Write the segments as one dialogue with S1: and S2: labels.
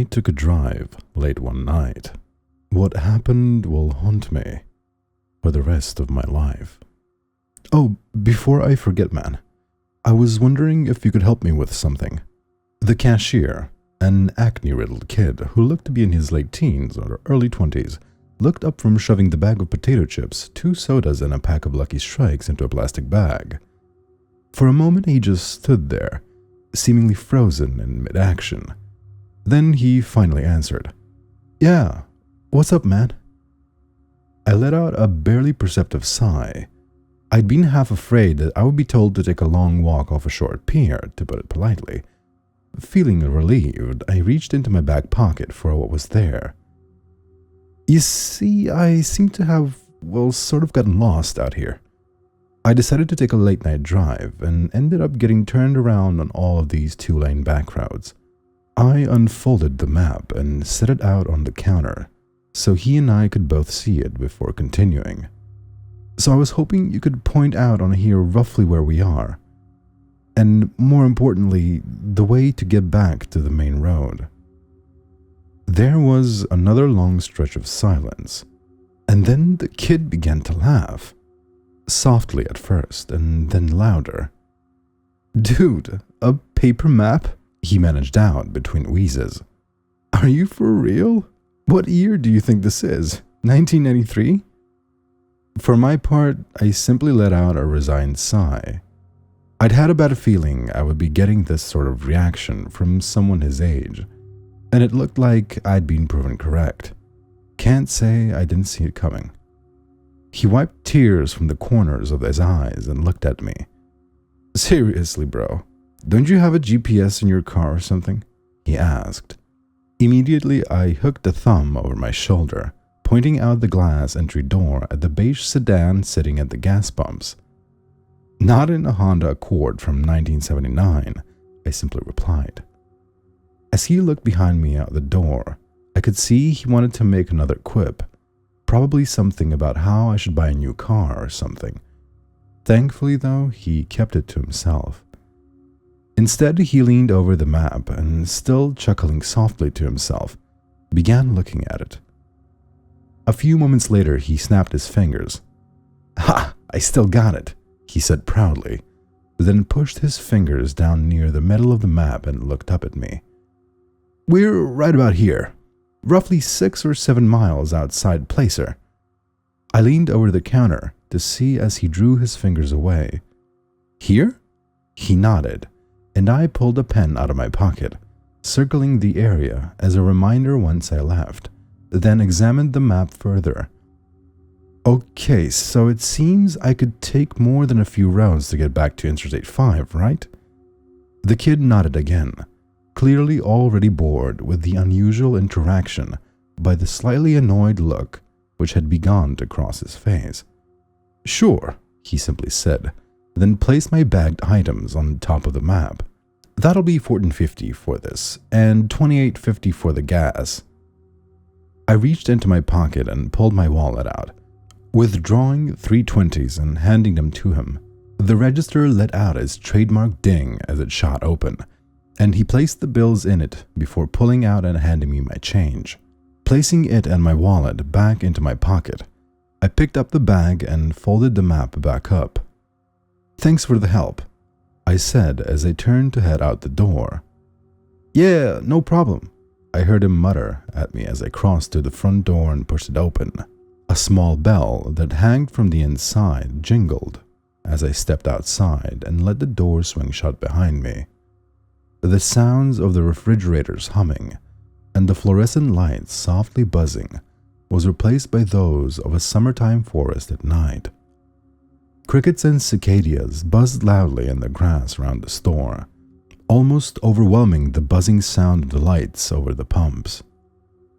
S1: I took a drive late one night. What happened will haunt me for the rest of my life. Oh, before I forget, man, I was wondering if you could help me with something. The cashier, an acne-riddled kid who looked to be in his late teens or early 20s, looked up from shoving the bag of potato chips, 2 sodas, and a pack of Lucky Strikes into a plastic bag. For a moment, he just stood there, seemingly frozen in mid-action. Then he finally answered, "Yeah, what's up, man?" I let out a barely perceptive sigh. I'd been half afraid that I would be told to take a long walk off a short pier, to put it politely. Feeling relieved, I reached into my back pocket for what was there. You see, I seem to have, sort of gotten lost out here. I decided to take a late-night drive and ended up getting turned around on all of these 2-lane back roads. I unfolded the map and set it out on the counter so he and I could both see it before continuing. So I was hoping you could point out on here roughly where we are, and more importantly, the way to get back to the main road. There was another long stretch of silence, and then the kid began to laugh. Softly at first, and then louder. "Dude, a paper map?" he managed out between wheezes. "Are you for real? What year do you think this is? 1993? For my part, I simply let out a resigned sigh. I'd had a bad feeling I would be getting this sort of reaction from someone his age, and it looked like I'd been proven correct. Can't say I didn't see it coming. He wiped tears from the corners of his eyes and looked at me. "Seriously, bro, don't you have a GPS in your car or something?" he asked. Immediately, I hooked a thumb over my shoulder, pointing out the glass entry door at the beige sedan sitting at the gas pumps. "Not in a Honda Accord from 1979, I simply replied. As he looked behind me out the door, I could see he wanted to make another quip, probably something about how I should buy a new car or something. Thankfully, though, he kept it to himself. Instead, he leaned over the map and, still chuckling softly to himself, began looking at it. A few moments later, he snapped his fingers. "Ha! I still got it," he said proudly, then pushed his fingers down near the middle of the map and looked up at me. "We're right about here. Roughly 6 or 7 miles outside Placer." I leaned over the counter to see as he drew his fingers away. "Here?" He nodded, and I pulled a pen out of my pocket, circling the area as a reminder once I left, then examined the map further. "Okay, so it seems I could take more than a few rounds to get back to Interstate 5, right?" The kid nodded again, clearly already bored with the unusual interaction by the slightly annoyed look which had begun to cross his face. "Sure," he simply said, then placed my bagged items on top of the map. "That'll be $14.50 for this, and $28.50 for the gas." I reached into my pocket and pulled my wallet out, withdrawing 320s and handing them to him. The register let out its trademark ding as it shot open, and he placed the bills in it before pulling out and handing me my change. Placing it and my wallet back into my pocket, I picked up the bag and folded the map back up. "Thanks for the help," I said as I turned to head out the door. "Yeah, no problem," I heard him mutter at me as I crossed to the front door and pushed it open. A small bell that hung from the inside jingled as I stepped outside and let the door swing shut behind me. The sounds of the refrigerators humming and the fluorescent lights softly buzzing was replaced by those of a summertime forest at night. Crickets and cicadas buzzed loudly in the grass around the store, almost overwhelming the buzzing sound of the lights over the pumps.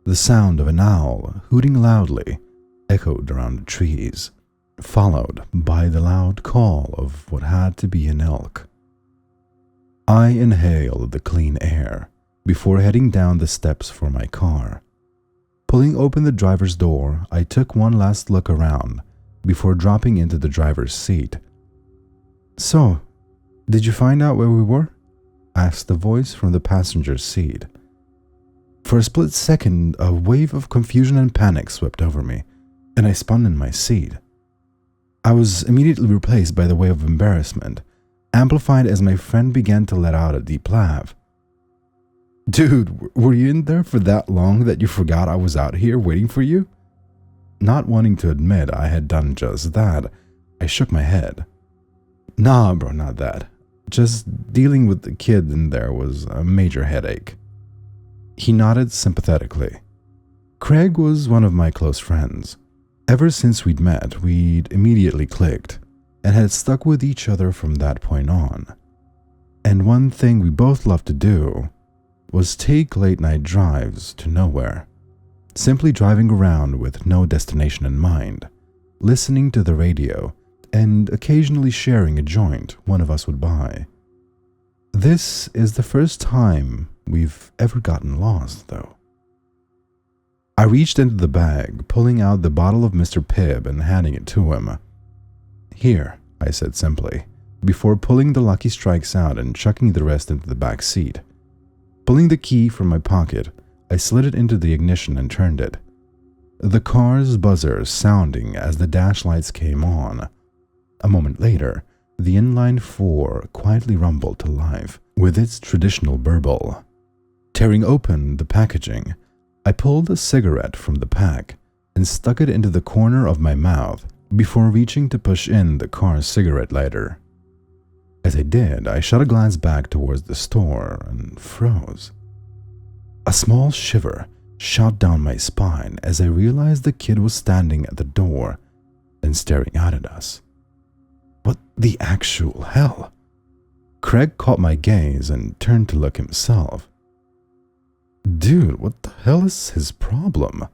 S1: The sound of an owl hooting loudly echoed around the trees, followed by the loud call of what had to be an elk. I inhaled the clean air before heading down the steps for my car. Pulling open the driver's door, I took one last look around before dropping into the driver's seat. "So, did you find out where we were?" asked the voice from the passenger seat. For a split second, a wave of confusion and panic swept over me, and I spun in my seat. I was immediately replaced by the wave of embarrassment, amplified as my friend began to let out a deep laugh. "Dude, were you in there for that long that you forgot I was out here waiting for you?" Not wanting to admit I had done just that, I shook my head. "Nah, bro, not that. Just dealing with the kid in there was a major headache." He nodded sympathetically. Craig was one of my close friends. Ever since we'd met, we'd immediately clicked, and had stuck with each other from that point on. And one thing we both loved to do was take late-night drives to nowhere, simply driving around with no destination in mind, listening to the radio, and occasionally sharing a joint one of us would buy. This is the first time we've ever gotten lost, though. I reached into the bag, pulling out the bottle of Mr. Pibb and handing it to him. "Here," I said simply, before pulling the Lucky Strikes out and chucking the rest into the back seat. Pulling the key from my pocket, I slid it into the ignition and turned it. The car's buzzer sounding as the dash lights came on. A moment later, the inline four quietly rumbled to life with its traditional burble. Tearing open the packaging, I pulled a cigarette from the pack and stuck it into the corner of my mouth before reaching to push in the car's cigarette lighter. As I did, I shot a glance back towards the store and froze. A small shiver shot down my spine as I realized the kid was standing at the door and staring out at us. What the actual hell? Craig caught my gaze and turned to look himself. Dude, what the hell is his problem?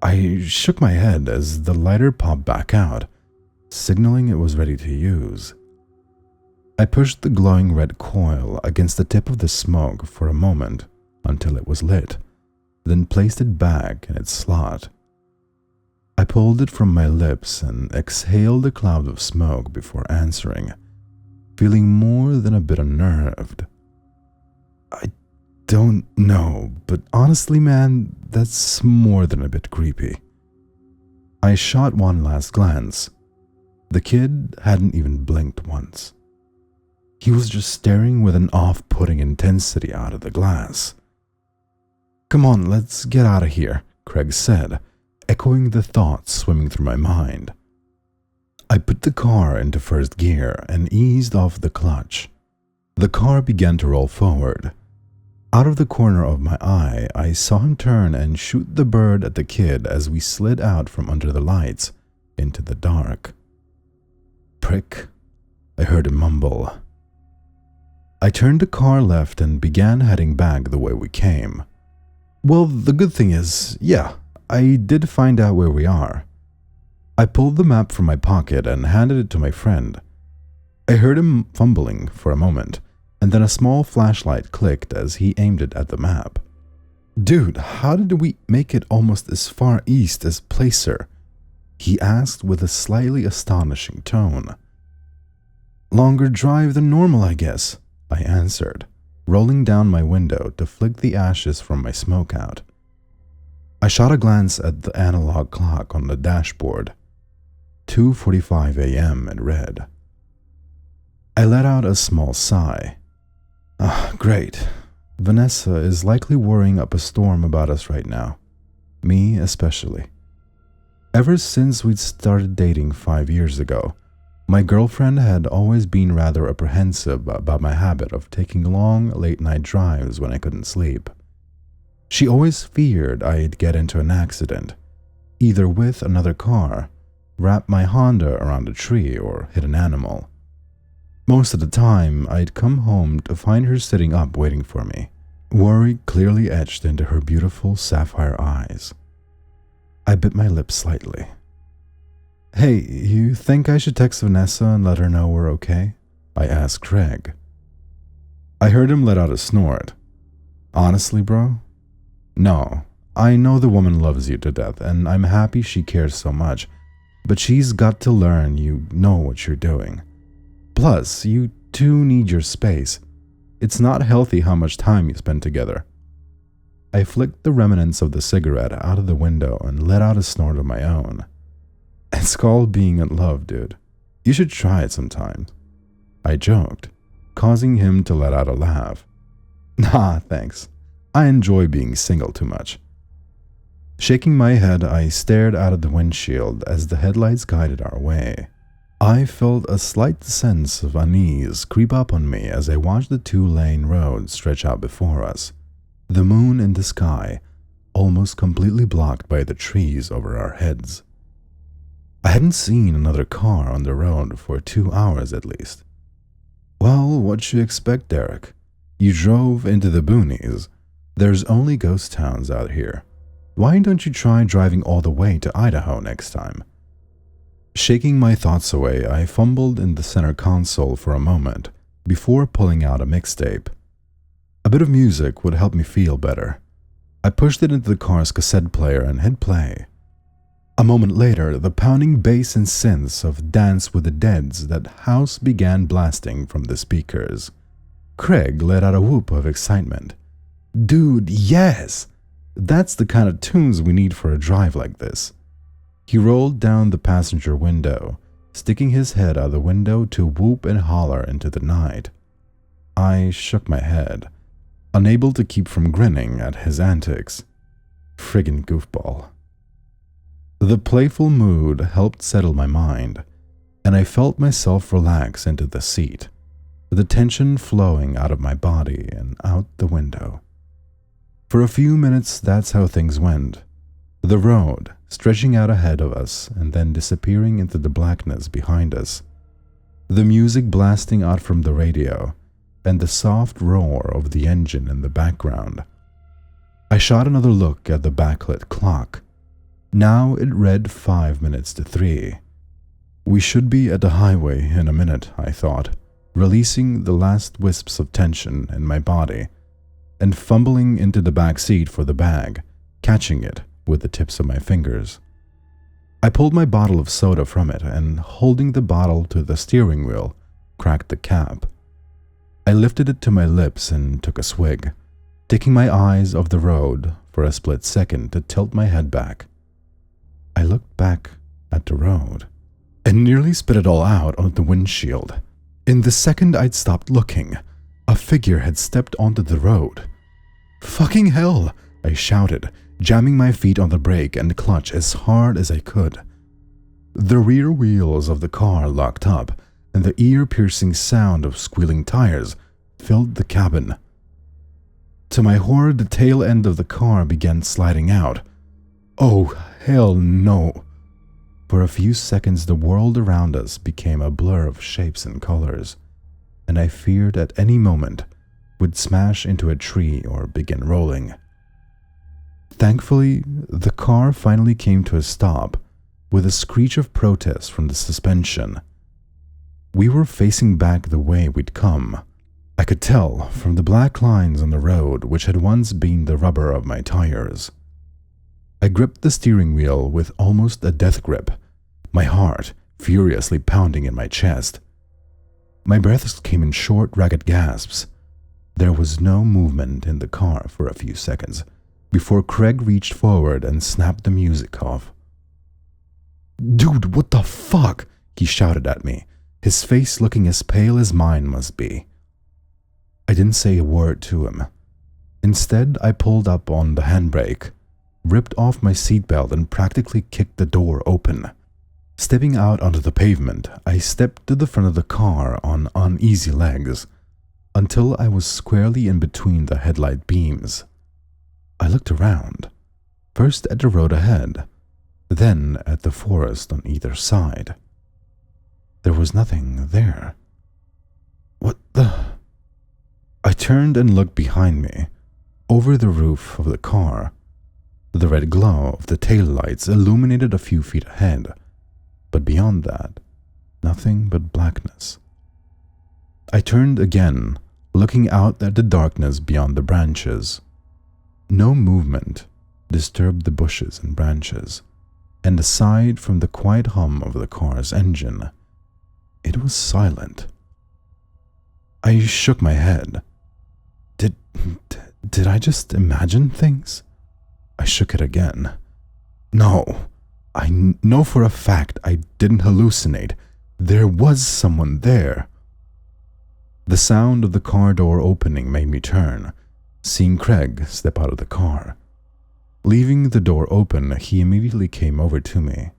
S1: I shook my head as the lighter popped back out, signaling it was ready to use. I pushed the glowing red coil against the tip of the smoke for a moment until it was lit, then placed it back in its slot. I pulled it from my lips and exhaled a cloud of smoke before answering, feeling more than a bit unnerved. "I don't know, but honestly, man, that's more than a bit creepy." I shot one last glance. The kid hadn't even blinked once. He was just staring with an off-putting intensity out of the glass. "Come on, let's get out of here," Craig said, echoing the thoughts swimming through my mind. I put the car into first gear and eased off the clutch. The car began to roll forward. Out of the corner of my eye, I saw him turn and shoot the bird at the kid as we slid out from under the lights into the dark. "Prick," I heard him mumble. I turned the car left and began heading back the way we came. Well, the good thing is, yeah, I did find out where we are. I pulled the map from my pocket and handed it to my friend. I heard him fumbling for a moment, and then a small flashlight clicked as he aimed it at the map. "Dude, how did we make it almost as far east as Placer?" he asked with a slightly astonishing tone. "Longer drive than normal, I guess," I answered, rolling down my window to flick the ashes from my smokeout. I shot a glance at the analog clock on the dashboard. 2:45 a.m. it read. I let out a small sigh. Great. Vanessa is likely worrying up a storm about us right now. Me especially. Ever since we'd started dating 5 years ago, my girlfriend had always been rather apprehensive about my habit of taking long, late-night drives when I couldn't sleep. She always feared I'd get into an accident, either with another car, wrap my Honda around a tree, or hit an animal. Most of the time, I'd come home to find her sitting up waiting for me, worry clearly etched into her beautiful sapphire eyes. I bit my lip slightly. "Hey, you think I should text Vanessa and let her know we're okay?" I asked Craig. I heard him let out a snort. "Honestly, bro? No, I know the woman loves you to death, and I'm happy she cares so much, but she's got to learn you know what you're doing. Plus, you two need your space. It's not healthy how much time you spend together." I flicked the remnants of the cigarette out of the window and let out a snort of my own. It's called being in love, dude. You should try it sometime. I joked, causing him to let out a laugh. Nah, thanks. I enjoy being single too much. Shaking my head, I stared out of the windshield as the headlights guided our way. I felt a slight sense of unease creep up on me as I watched the two-lane road stretch out before us, the moon in the sky almost completely blocked by the trees over our heads. I hadn't seen another car on the road for 2 hours at least. Well, what you expect, Derek? You drove into the boonies. There's only ghost towns out here. Why don't you try driving all the way to Idaho next time? Shaking my thoughts away, I fumbled in the center console for a moment before pulling out a mixtape. A bit of music would help me feel better. I pushed it into the car's cassette player and hit play. A moment later, the pounding bass and synths of Dance with the Dead's That House began blasting from the speakers. Craig let out a whoop of excitement. Dude, yes! That's the kind of tunes we need for a drive like this. He rolled down the passenger window, sticking his head out the window to whoop and holler into the night. I shook my head, unable to keep from grinning at his antics. Friggin' goofball. The playful mood helped settle my mind, and I felt myself relax into the seat, the tension flowing out of my body and out the window. For a few minutes, that's how things went. The road stretching out ahead of us and then disappearing into the blackness behind us. The music blasting out from the radio and the soft roar of the engine in the background. I shot another look at the backlit clock. Now it read 5 minutes to 3. We should be at the highway in a minute, I thought, releasing the last wisps of tension in my body and fumbling into the back seat for the bag, catching it with the tips of my fingers. I pulled my bottle of soda from it and, holding the bottle to the steering wheel, cracked the cap. I lifted it to my lips and took a swig, taking my eyes off the road for a split second to tilt my head back. I looked back at the road and nearly spit it all out on the windshield. In the second I'd stopped looking, a figure had stepped onto the road. Fucking hell, I shouted, jamming my feet on the brake and clutch as hard as I could. The rear wheels of the car locked up, and the ear-piercing sound of squealing tires filled the cabin. To my horror, the tail end of the car began sliding out. Oh, hell no! For a few seconds, the world around us became a blur of shapes and colors, and I feared at any moment would smash into a tree or begin rolling. Thankfully, the car finally came to a stop with a screech of protest from the suspension. We were facing back the way we'd come. I could tell from the black lines on the road which had once been the rubber of my tires. I gripped the steering wheel with almost a death grip, my heart furiously pounding in my chest. My breaths came in short, ragged gasps. There was no movement in the car for a few seconds before Craig reached forward and snapped the music off. "Dude, what the fuck?" he shouted at me, his face looking as pale as mine must be. I didn't say a word to him. Instead, I pulled up on the handbrake, ripped off my seatbelt and practically kicked the door open. Stepping out onto the pavement, I stepped to the front of the car on uneasy legs until I was squarely in between the headlight beams. I looked around, first at the road ahead, then at the forest on either side. There was nothing there. What the? I turned and looked behind me, over the roof of the car. The red glow of the taillights illuminated a few feet ahead, but beyond that, nothing but blackness. I turned again, looking out at the darkness beyond the branches. No movement disturbed the bushes and branches, and aside from the quiet hum of the car's engine, it was silent. I shook my head. Did I just imagine things? I shook it again. No, I know for a fact I didn't hallucinate. There was someone there. The sound of the car door opening made me turn, seeing Craig step out of the car. Leaving the door open, he immediately came over to me.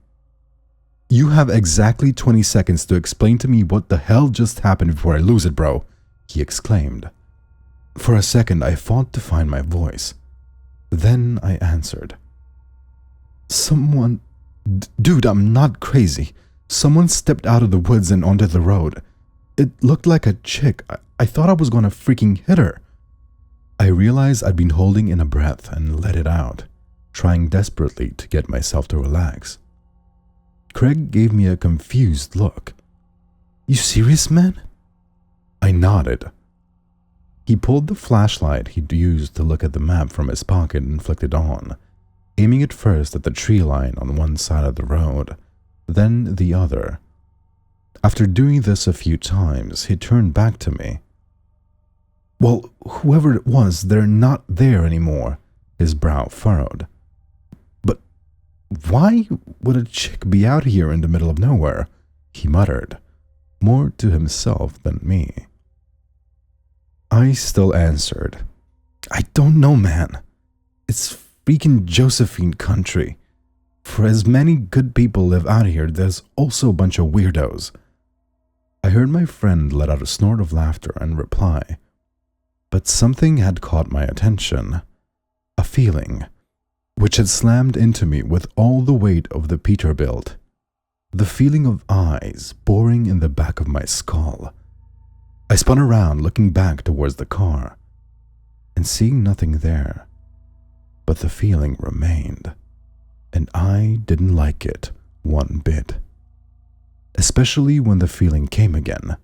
S1: You have exactly 20 seconds to explain to me what the hell just happened before I lose it, bro, he exclaimed. For a second, I fought to find my voice. Then I answered. Someone... Dude, I'm not crazy. Someone stepped out of the woods and onto the road. It looked like a chick. I thought I was gonna freaking hit her. I realized I'd been holding in a breath and let it out, trying desperately to get myself to relax. Craig gave me a confused look. You serious, man? I nodded. He pulled the flashlight he'd used to look at the map from his pocket and flicked it on, aiming it first at the tree line on one side of the road, then the other. After doing this a few times, he turned back to me. Well, whoever it was, they're not there anymore, his brow furrowed. But why would a chick be out here in the middle of nowhere? He muttered, more to himself than me. I still answered, I don't know, man. It's freaking Josephine country. For as many good people live out here, there's also a bunch of weirdos. I heard my friend let out a snort of laughter and reply. But something had caught my attention. A feeling, which had slammed into me with all the weight of the Peterbilt. The feeling of eyes boring in the back of my skull. I spun around, looking back towards the car, and seeing nothing there. But the feeling remained, and I didn't like it one bit. Especially when the feeling came again,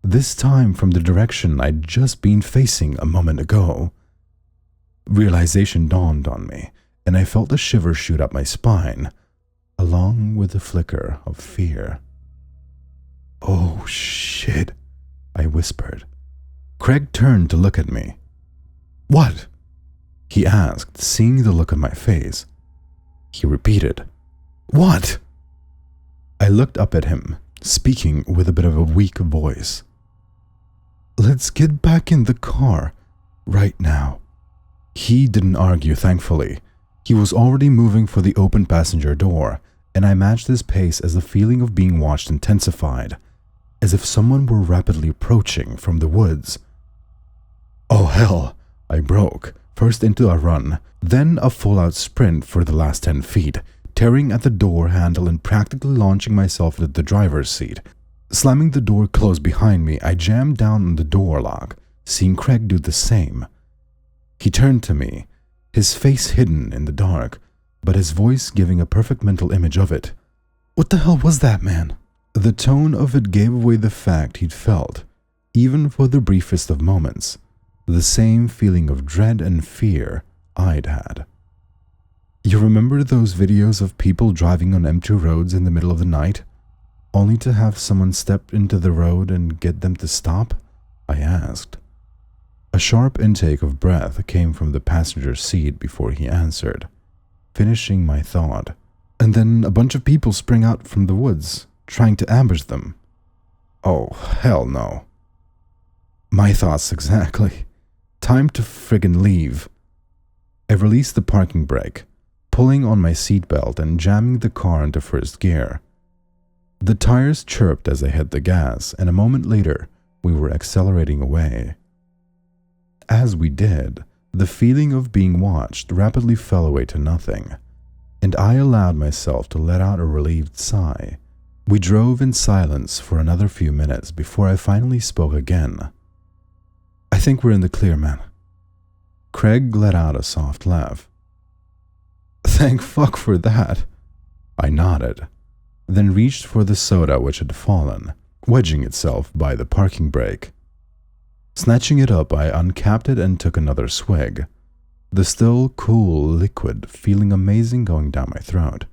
S1: this time from the direction I'd just been facing a moment ago. Realization dawned on me, and I felt a shiver shoot up my spine, along with a flicker of fear. Oh shit, I whispered. Craig turned to look at me. What? He asked, seeing the look on my face. He repeated, What? I looked up at him, speaking with a bit of a weak voice. Let's get back in the car, right now. He didn't argue, thankfully. He was already moving for the open passenger door, and I matched his pace as the feeling of being watched intensified, as if someone were rapidly approaching from the woods. Oh hell, I broke, first into a run, then a full-out sprint for the last 10 feet, tearing at the door handle and practically launching myself into the driver's seat. Slamming the door closed behind me, I jammed down on the door lock, seeing Craig do the same. He turned to me, his face hidden in the dark, but his voice giving a perfect mental image of it. What the hell was that, man? The tone of it gave away the fact he'd felt, even for the briefest of moments, the same feeling of dread and fear I'd had. You remember those videos of people driving on empty roads in the middle of the night, only to have someone step into the road and get them to stop? I asked. A sharp intake of breath came from the passenger seat before he answered, finishing my thought. And then a bunch of people sprang out from the woods, trying to ambush them. Oh, hell no. My thoughts exactly. Time to friggin' leave. I released the parking brake, pulling on my seatbelt and jamming the car into first gear. The tires chirped as I hit the gas, and a moment later, we were accelerating away. As we did, the feeling of being watched rapidly fell away to nothing, and I allowed myself to let out a relieved sigh. We drove in silence for another few minutes before I finally spoke again. I think we're in the clear, man. Craig let out a soft laugh. Thank fuck for that. I nodded, then reached for the soda which had fallen, wedging itself by the parking brake. Snatching it up, I uncapped it and took another swig, the still cool liquid feeling amazing going down my throat.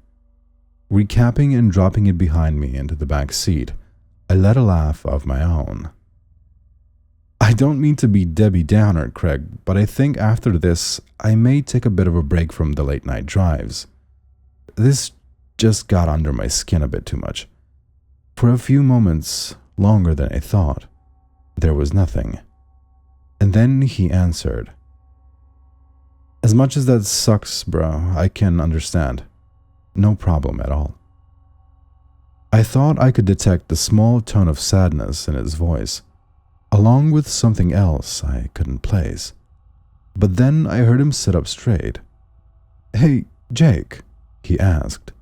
S1: Recapping and dropping it behind me into the back seat, I let a laugh of my own. I don't mean to be Debbie Downer, Craig, but I think after this, I may take a bit of a break from the late night drives. This just got under my skin a bit too much. For a few moments, longer than I thought, there was nothing. And then he answered. As much as that sucks, bro, I can understand. No problem at all. I thought I could detect the small tone of sadness in his voice, along with something else I couldn't place. But then I heard him sit up straight. Hey, Jake, he asked,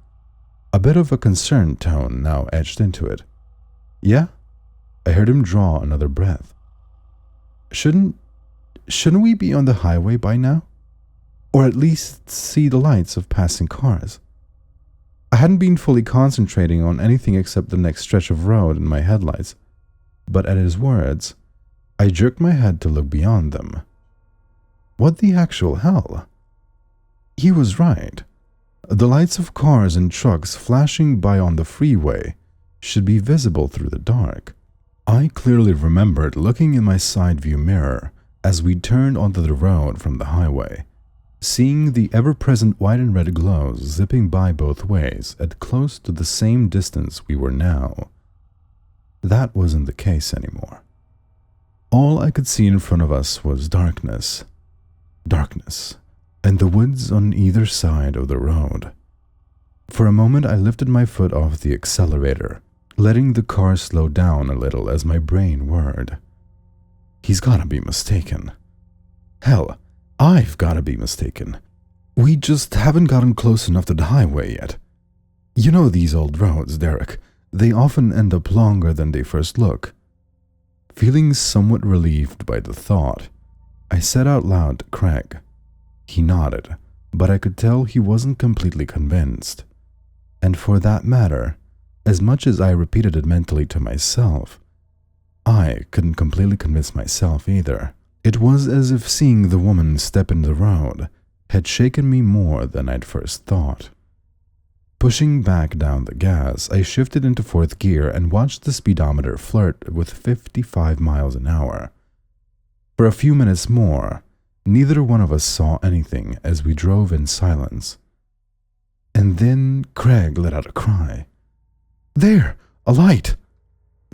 S1: a bit of a concerned tone now etched into it. Yeah? I heard him draw another breath. Shouldn't we be on the highway by now? Or at least see the lights of passing cars? I hadn't been fully concentrating on anything except the next stretch of road and my headlights, but at his words, I jerked my head to look beyond them. What the actual hell? He was right. The lights of cars and trucks flashing by on the freeway should be visible through the dark. I clearly remembered looking in my side view mirror as we turned onto the road from the highway, seeing the ever-present white and red glows zipping by both ways at close to the same distance we were now. That wasn't the case anymore. All I could see in front of us was darkness. Darkness, and the woods on either side of the road. For a moment I lifted my foot off the accelerator, letting the car slow down a little as my brain whirred. He's gotta be mistaken. Hell, I've gotta be mistaken. We just haven't gotten close enough to the highway yet. You know these old roads, Derek. They often end up longer than they first look. Feeling somewhat relieved by the thought, I said out loud to Craig. He nodded, but I could tell he wasn't completely convinced. And for that matter, as much as I repeated it mentally to myself, I couldn't completely convince myself either. It was as if seeing the woman step into the road had shaken me more than I'd first thought. Pushing back down the gas, I shifted into fourth gear and watched the speedometer flirt with 55 miles an hour. For a few minutes more, neither one of us saw anything as we drove in silence. And then Craig let out a cry. There! A light!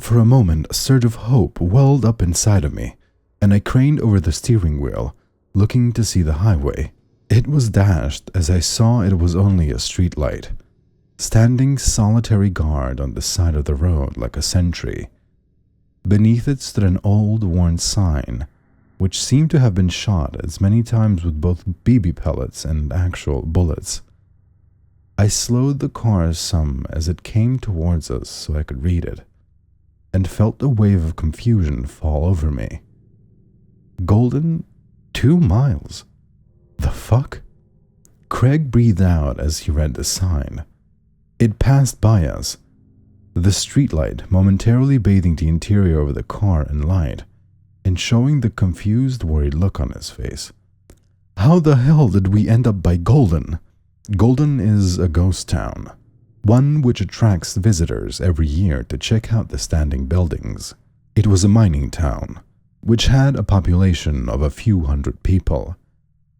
S1: For a moment, a surge of hope welled up inside of me, and I craned over the steering wheel, looking to see the highway. It was dashed as I saw it was only a street light, standing solitary guard on the side of the road like a sentry. Beneath it stood an old, worn sign, which seemed to have been shot as many times with both BB pellets and actual bullets. I slowed the car some as it came towards us so I could read it, and felt a wave of confusion fall over me. Golden? 2 miles? The fuck? Craig breathed out as he read the sign. It passed by us, the streetlight momentarily bathing the interior of the car in light, and showing the confused, worried look on his face. How the hell did we end up by Golden? Golden is a ghost town, one which attracts visitors every year to check out the standing buildings. It was a mining town, which had a population of a few hundred people.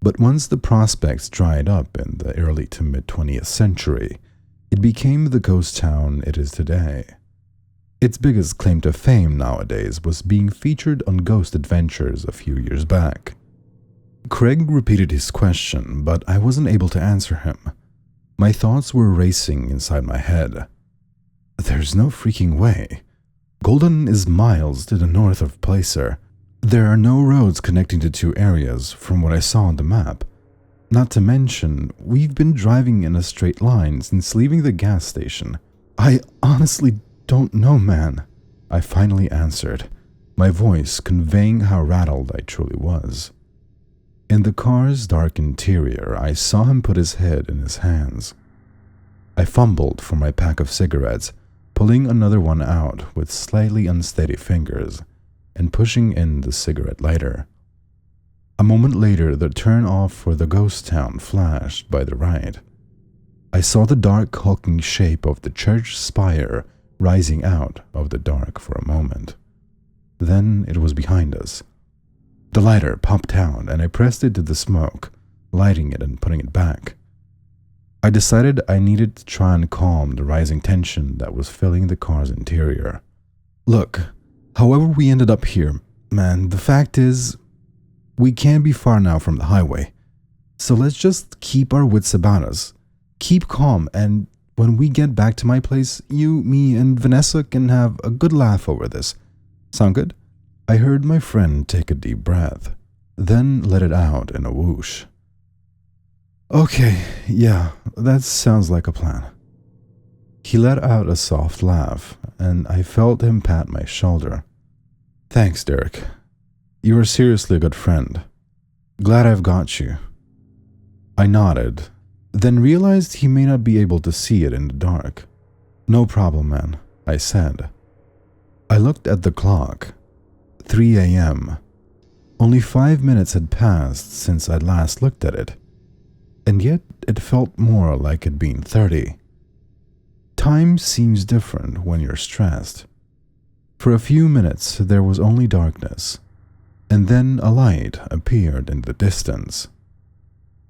S1: But once the prospects dried up in the early to mid-20th century, it became the ghost town it is today. Its biggest claim to fame nowadays was being featured on Ghost Adventures a few years back. Craig repeated his question, but I wasn't able to answer him. My thoughts were racing inside my head. There's no freaking way. Golden is miles to the north of Placer. There are no roads connecting the two areas from what I saw on the map. Not to mention, we've been driving in a straight line since leaving the gas station. I honestly don't know, man, I finally answered, my voice conveying how rattled I truly was. In the car's dark interior, I saw him put his head in his hands. I fumbled for my pack of cigarettes, pulling another one out with slightly unsteady fingers and pushing in the cigarette lighter. A moment later, the turn-off for the ghost town flashed by the right. I saw the dark, hulking shape of the church spire rising out of the dark for a moment. Then it was behind us. The lighter popped out and I pressed it to the smoke, lighting it and putting it back. I decided I needed to try and calm the rising tension that was filling the car's interior. Look, however we ended up here, man, the fact is, we can't be far now from the highway. So let's just keep our wits about us. Keep calm, and when we get back to my place, you, me, and Vanessa can have a good laugh over this. Sound good? I heard my friend take a deep breath, then let it out in a whoosh. Okay, yeah, that sounds like a plan. He let out a soft laugh, and I felt him pat my shoulder. Thanks, Derek. You are seriously a good friend. Glad I've got you. I nodded, then realized he may not be able to see it in the dark. No problem, man, I said. I looked at the clock. 3 a.m. Only 5 minutes had passed since I'd last looked at it, and yet it felt more like it'd been 30. Time seems different when you're stressed. For a few minutes there was only darkness, and then a light appeared in the distance.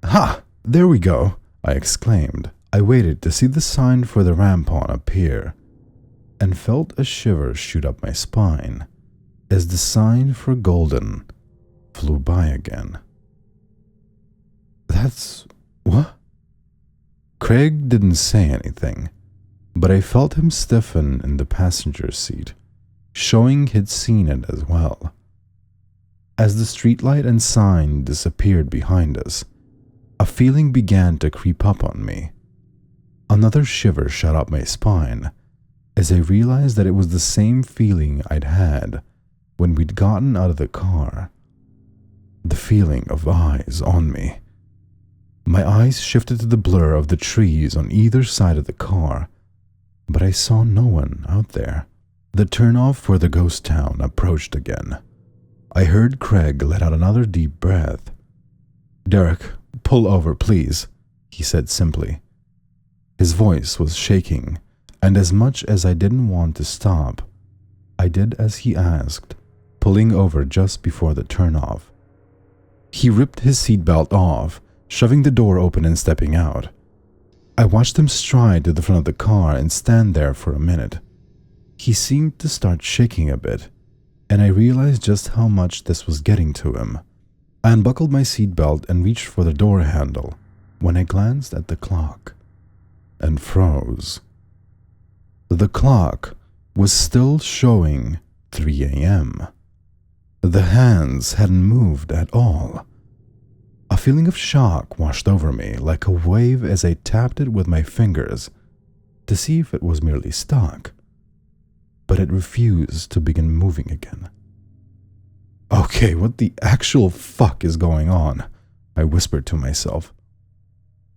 S1: Ha! There we go, I exclaimed. I waited to see the sign for the rampon appear, and felt a shiver shoot up my spine as the sign for Golden flew by again. That's... what? Craig didn't say anything, but I felt him stiffen in the passenger seat, showing he'd seen it as well. As the streetlight and sign disappeared behind us, a feeling began to creep up on me. Another shiver shot up my spine as I realized that it was the same feeling I'd had when we'd gotten out of the car. The feeling of eyes on me. My eyes shifted to the blur of the trees on either side of the car, but I saw no one out there. The turnoff for the ghost town approached again. I heard Craig let out another deep breath. Derek, pull over, please, he said simply. His voice was shaking, and as much as I didn't want to stop, I did as he asked, pulling over just before the turnoff. He ripped his seatbelt off, shoving the door open and stepping out. I watched him stride to the front of the car and stand there for a minute. He seemed to start shaking a bit, and I realized just how much this was getting to him. I unbuckled my seatbelt and reached for the door handle when I glanced at the clock and froze. The clock was still showing 3 a.m. The hands hadn't moved at all. A feeling of shock washed over me like a wave as I tapped it with my fingers to see if it was merely stuck, but it refused to begin moving again. Okay, what the actual fuck is going on? I whispered to myself.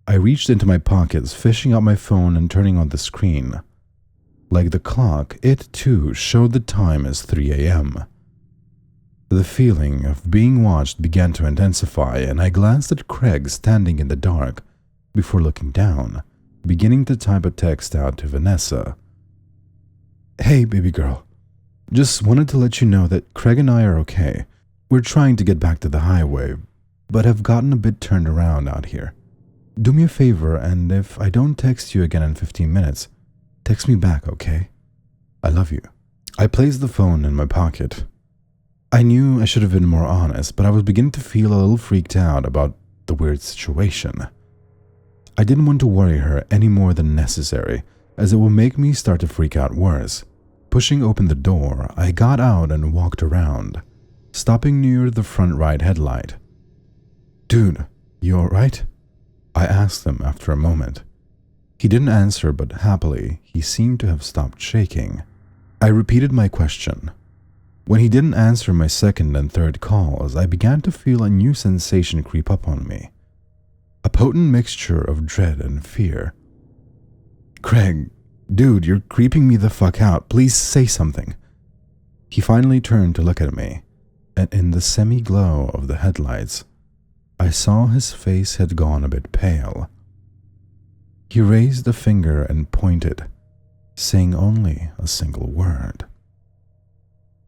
S1: I reached into my pockets, fishing out my phone and turning on the screen. Like the clock, it too showed the time as 3 a.m. The feeling of being watched began to intensify, and I glanced at Craig standing in the dark before looking down, beginning to type a text out to Vanessa. Hey, baby girl. Just wanted to let you know that Craig and I are okay. We're trying to get back to the highway, but have gotten a bit turned around out here. Do me a favor, and if I don't text you again in 15 minutes, text me back, okay? I love you. I placed the phone in my pocket. I knew I should have been more honest, but I was beginning to feel a little freaked out about the weird situation. I didn't want to worry her any more than necessary, as it would make me start to freak out worse. Pushing open the door, I got out and walked around, stopping near the front right headlight. Dude, you alright? I asked him after a moment. He didn't answer, but happily, he seemed to have stopped shaking. I repeated my question. When he didn't answer my second and third calls, I began to feel a new sensation creep up on me. A potent mixture of dread and fear. Craig, dude, you're creeping me the fuck out. Please say something. He finally turned to look at me, and in the semi-glow of the headlights, I saw his face had gone a bit pale. He raised a finger and pointed, saying only a single word.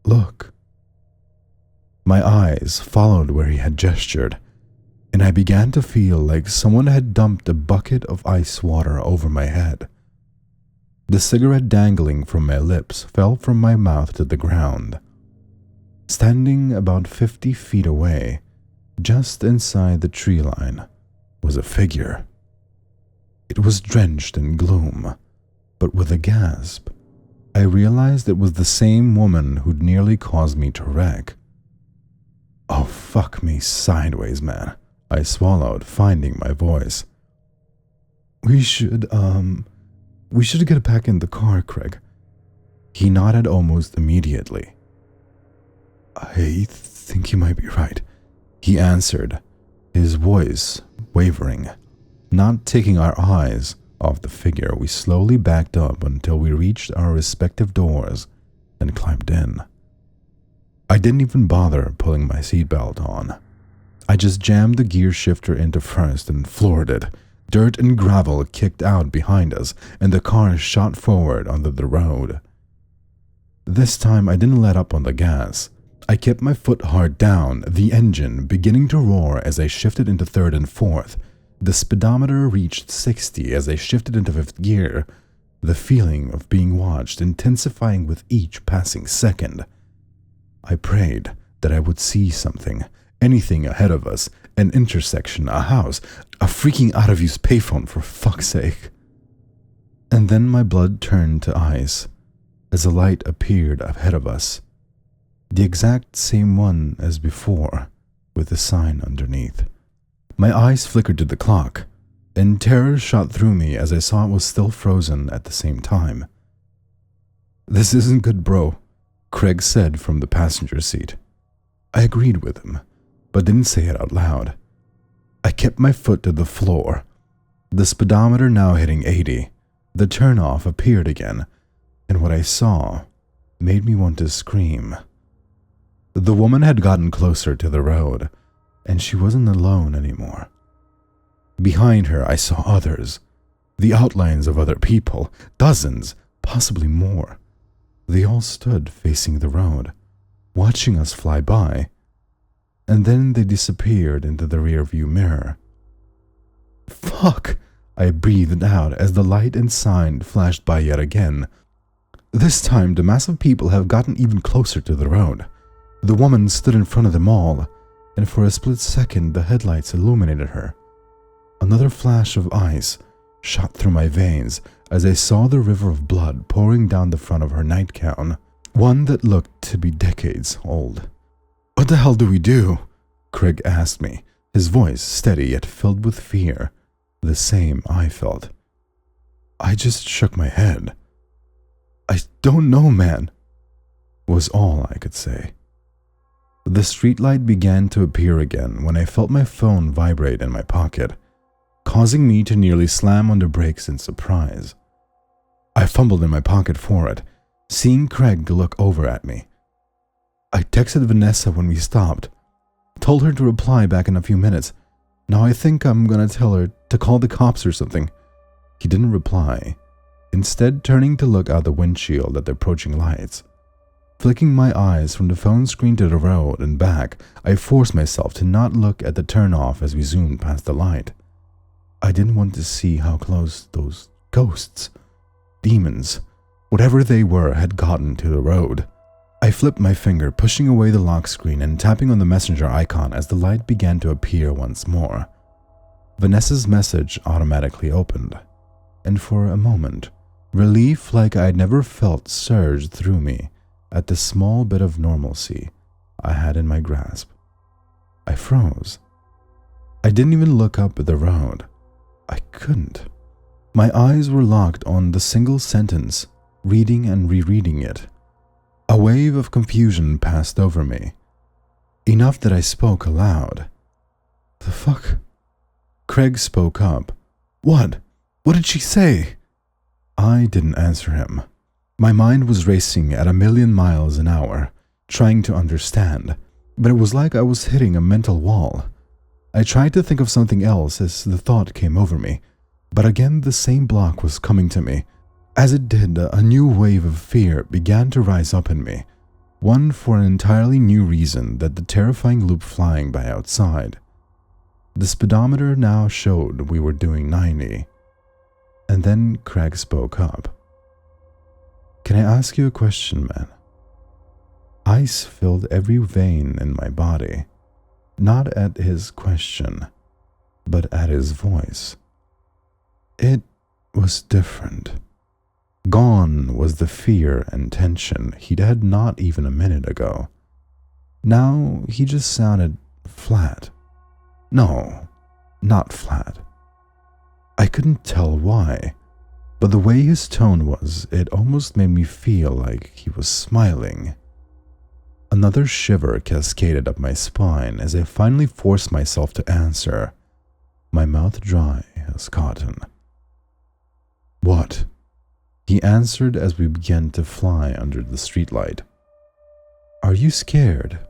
S1: Look. My eyes followed where he had gestured, and I began to feel like someone had dumped a bucket of ice water over my head. The cigarette dangling from my lips fell from my mouth to the ground. Standing about 50 feet away, just inside the tree line, was a figure. It was drenched in gloom, but with a gasp, I realized it was the same woman who'd nearly caused me to wreck. Oh, fuck me sideways, man, I swallowed, finding my voice. We should get back in the car, Craig. He nodded almost immediately. I think you might be right, he answered, his voice wavering. Not taking our eyes off the figure, we slowly backed up until we reached our respective doors and climbed in. I didn't even bother pulling my seatbelt on. I just jammed the gear shifter into first and floored it. Dirt and gravel kicked out behind us, and the car shot forward onto the road. This time I didn't let up on the gas. I kept my foot hard down, the engine beginning to roar as I shifted into third and fourth. The speedometer reached 60 as I shifted into fifth gear, the feeling of being watched intensifying with each passing second. I prayed that I would see something, anything ahead of us, an intersection, a house, a freaking out-of-use payphone for fuck's sake. And then my blood turned to ice as a light appeared ahead of us. The exact same one as before, with a sign underneath. My eyes flickered to the clock, and terror shot through me as I saw it was still frozen at the same time. This isn't good, bro, Craig said from the passenger seat. I agreed with him, but didn't say it out loud. I kept my foot to the floor. The speedometer now hitting 80. The turnoff appeared again, and what I saw made me want to scream. The woman had gotten closer to the road, and she wasn't alone anymore. Behind her, I saw others, the outlines of other people, dozens, possibly more. They all stood facing the road, watching us fly by, and then they disappeared into the rearview mirror. Fuck! I breathed out as the light and sign flashed by yet again. This time, the mass of people have gotten even closer to the road. The woman stood in front of them all, and for a split second the headlights illuminated her. Another flash of ice shot through my veins as I saw the river of blood pouring down the front of her nightgown, one that looked to be decades old. What the hell do we do? Craig asked me, his voice steady yet filled with fear, the same I felt. I just shook my head. I don't know, man, was all I could say. The streetlight began to appear again when I felt my phone vibrate in my pocket, causing me to nearly slam on the brakes in surprise. I fumbled in my pocket for it, seeing Craig look over at me. I texted Vanessa when we stopped, told her to reply back in a few minutes. Now I think I'm gonna tell her to call the cops or something. He didn't reply, instead turning to look out the windshield at the approaching lights. Flicking my eyes from the phone screen to the road and back, I forced myself to not look at the turnoff as we zoomed past the light. I didn't want to see how close those ghosts, demons, whatever they were, had gotten to the road. I flipped my finger, pushing away the lock screen and tapping on the messenger icon as the light began to appear once more. Vanessa's message automatically opened, and for a moment, relief like I'd never felt surged through me at the small bit of normalcy I had in my grasp. I froze. I didn't even look up at the road. I couldn't. My eyes were locked on the single sentence, reading and rereading it. A wave of confusion passed over me, enough that I spoke aloud. The fuck? Craig spoke up. What? What did she say? I didn't answer him. My mind was racing at 1,000,000 miles an hour, trying to understand, but it was like I was hitting a mental wall. I tried to think of something else as the thought came over me, but again the same block was coming to me. As it did, a new wave of fear began to rise up in me. One for an entirely new reason, that the terrifying loop flying by outside. The speedometer now showed we were doing 90. And then Craig spoke up. "Can I ask you a question, man?" Ice filled every vein in my body, not at his question, but at his voice. It was different. Gone was the fear and tension he'd had not even a minute ago. Now he just sounded flat. No, not flat. I couldn't tell why, but the way his tone was, it almost made me feel like he was smiling. Another shiver cascaded up my spine as I finally forced myself to answer, my mouth dry as cotton. "What?" he answered as we began to fly under the streetlight. "Are you scared?"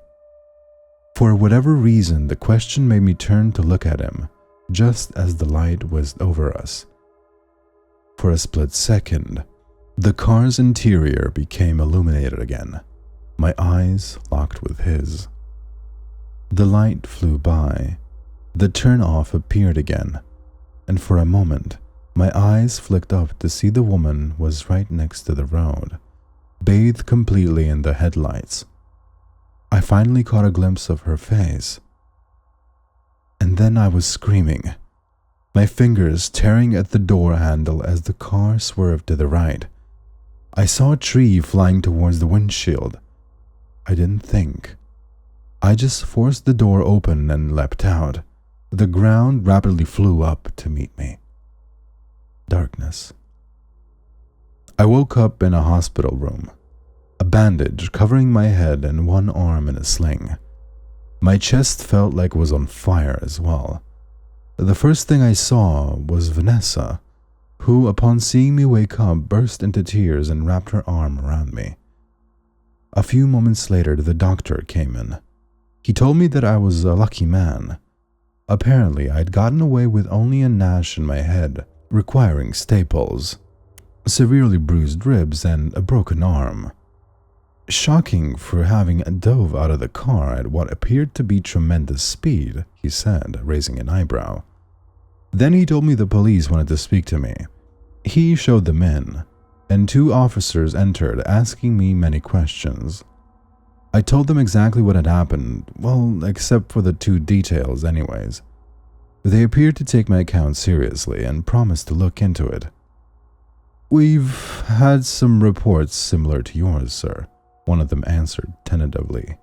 S1: For whatever reason, the question made me turn to look at him, just as the light whizzed over us. For a split second, the car's interior became illuminated again. My eyes locked with his. The light flew by. The turn-off appeared again, and for a moment, my eyes flicked up to see the woman was right next to the road, bathed completely in the headlights. I finally caught a glimpse of her face. And then I was screaming, my fingers tearing at the door handle as the car swerved to the right. I saw a tree flying towards the windshield. I didn't think. I just forced the door open and leapt out. The ground rapidly flew up to meet me. Darkness. I woke up in a hospital room, a bandage covering my head and one arm in a sling. My chest felt like it was on fire as well. The first thing I saw was Vanessa, who, upon seeing me wake up, burst into tears and wrapped her arm around me. A few moments later, the doctor came in. He told me that I was a lucky man. Apparently, I'd gotten away with only a gash in my head, requiring staples, severely bruised ribs, and a broken arm. Shocking for having dove out of the car at what appeared to be tremendous speed, he said, raising an eyebrow. Then he told me the police wanted to speak to me. He showed them in, and 2 officers entered, asking me many questions. I told them exactly what had happened, well, except for the 2 details anyways. They appeared to take my account seriously and promised to look into it. "We've had some reports similar to yours, sir," one of them answered tentatively.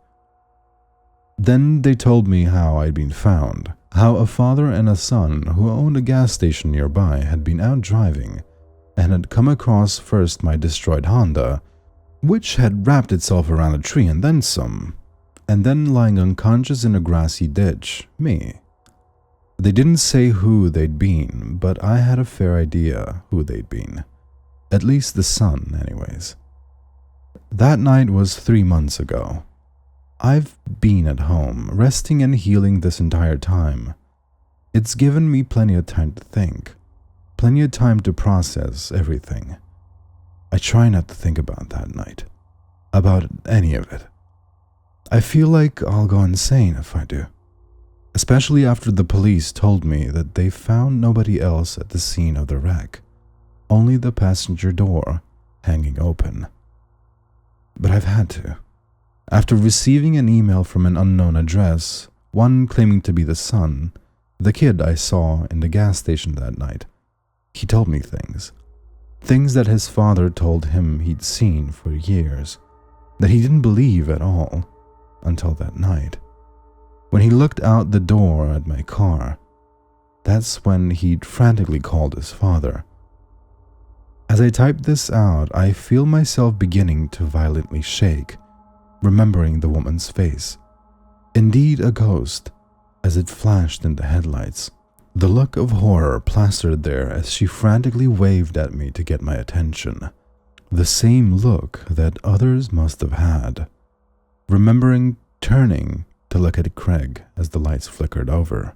S1: Then they told me how I'd been found, how a father and a son who owned a gas station nearby had been out driving and had come across first my destroyed Honda, which had wrapped itself around a tree and then some, and then lying unconscious in a grassy ditch, me. They didn't say who they'd been, but I had a fair idea who they'd been. At least the son, anyways. That night was 3 months ago. I've been at home, resting and healing this entire time. It's given me plenty of time to think, plenty of time to process everything. I try not to think about that night, about any of it. I feel like I'll go insane if I do, especially after the police told me that they found nobody else at the scene of the wreck, only the passenger door hanging open. But I've had to. After receiving an email from an unknown address, one claiming to be the son, the kid I saw in the gas station that night, he told me things. Things that his father told him he'd seen for years, that he didn't believe at all, until that night. When he looked out the door at my car, that's when he'd frantically called his father. As I type this out, I feel myself beginning to violently shake, remembering the woman's face. Indeed a ghost, as it flashed in the headlights. The look of horror plastered there as she frantically waved at me to get my attention. The same look that others must have had. Remembering turning to look at Craig as the lights flickered over,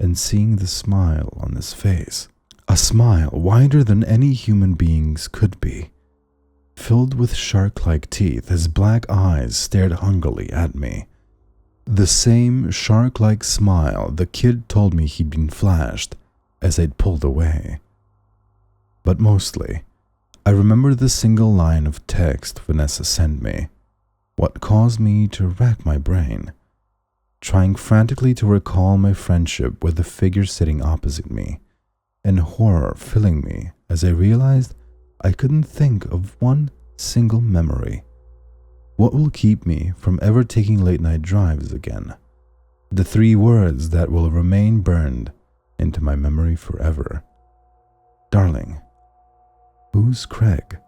S1: and seeing the smile on his face. A smile wider than any human being's could be. filled with shark-like teeth. His black eyes stared hungrily at me. The same shark-like smile the kid told me he'd been flashed as I'd pulled away. But mostly, I remember the single line of text Vanessa sent me, what caused me to rack my brain, trying frantically to recall my friendship with the figure sitting opposite me, and horror filling me as I realized I couldn't think of one single memory. What will keep me from ever taking late-night drives again? The 3 words that will remain burned into my memory forever. Darling, who's Craig?